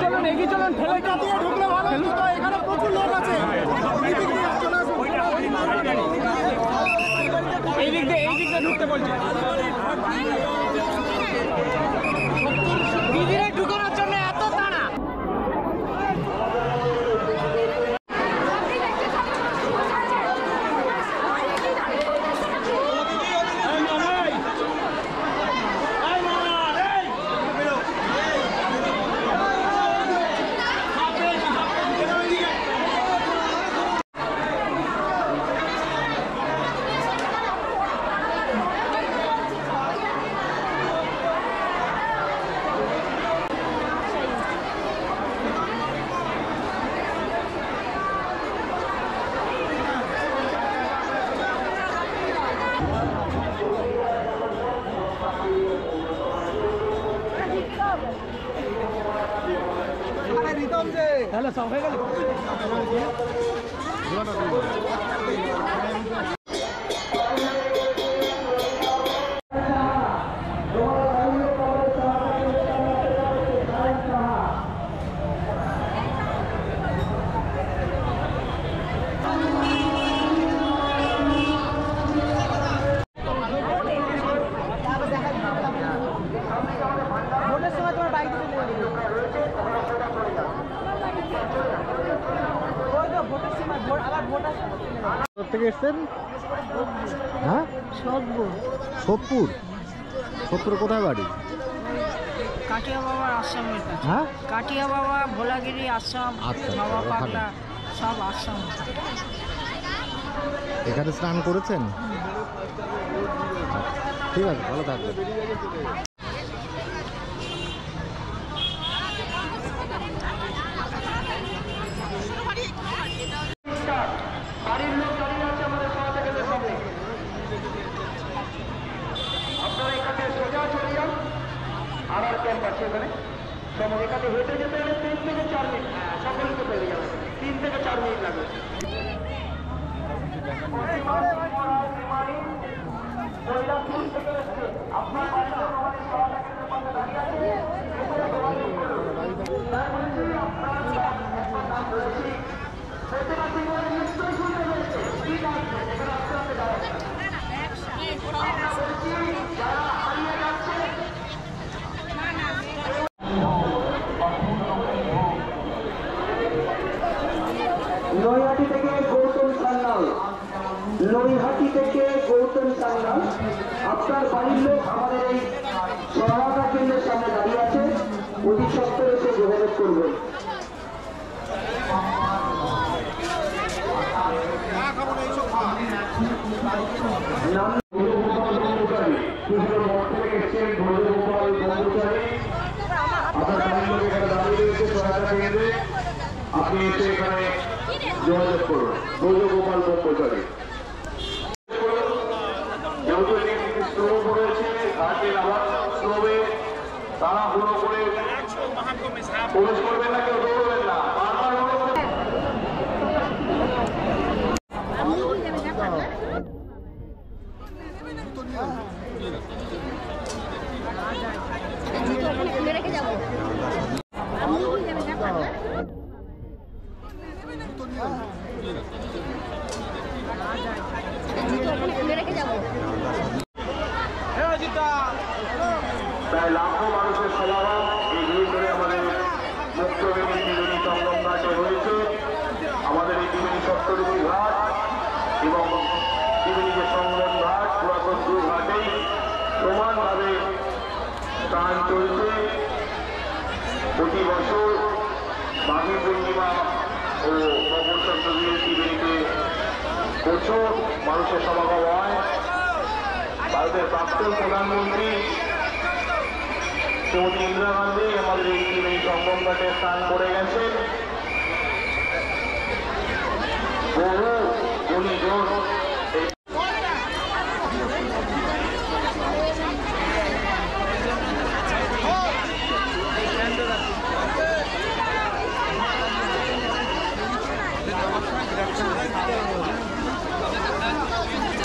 চলুন এগিয়ে চলুন, ঠেলেটা দিয়ে ঢুকলে ভালো হতো, এখানে প্রচুর লোক আছে। এই দিক দিয়ে ঢুকতে বলছে দিদিরা ঢুকানোর জন্য এত তাড়া। তাহলে সব হয়ে গেল। থেকে এসছেন? হ্যাঁ, সোদপুর। সোদপুরে কোথায় বাড়ি? কাটিয়া বাবার আশ্রমের কাছে। হ্যাঁ, কাটিয়া বাবা, ভোলাগিরি আশ্রম, বাবা পাগলা, সব আশ্রম। এখানে স্নান করেছেন? ঠিক আছে, ভালো থাকবেন। আপনারা এখানে সোজা চলে যান, আবার ক্যাম্প আছে এখানে। সময় এখানে হেঁটে যেতে হলে 3 থেকে 4 মিনিট, সকলকে পেরে যাবে, 3 থেকে 4 মিনিট লাগবে। নৈহাটি থেকে গৌতম সান্যাল, নৈহাটি থেকে গৌতম সান্যাল, আপনার বাড়ির লোক আমাদের এই সহায়তা কেন্দ্রের সামনে দাঁড়িয়ে আছে, অতি সত্তর এসে যোগাযোগ করবেন। আপনি এসে এখানে যোগাযোগ করুন, ব্রজগোপাল ব্রহ্মচারী। যেহেতু শ্রম করেছে, ঘাটের আবার শ্রমে তারা হুড়ো করে প্রবেশ করবেন না, কেউ দৌড়বেন না। রেখে যাবো প্রায় লাখো মানুষের সমাগম এই দিন ধরে আমাদের মুক্তবেদী ত্রিবেণী সঙ্গম ঘাটে হয়েছে। আমাদের এই ত্রিবেণী সপ্তরূপী ঘাট এবং ত্রিবেণী যে সঙ্গম ঘাট, পুরাতন দু ঘাটেই সমানভাবে স্নান চলছে। প্রতি বছর মাঘী পূর্ণিমা ও মকর সংক্রান্তির ত্রিবেণীতে প্রচুর মানুষের সমাগম হয়। ভারতের প্রাক্তন প্রধানমন্ত্রী শ্রীমতী ইন্দিরা গান্ধী আমাদের এই ত্রিবেণী সঙ্গম ঘাটে স্নান করে গেছেন। বহু গুণীজন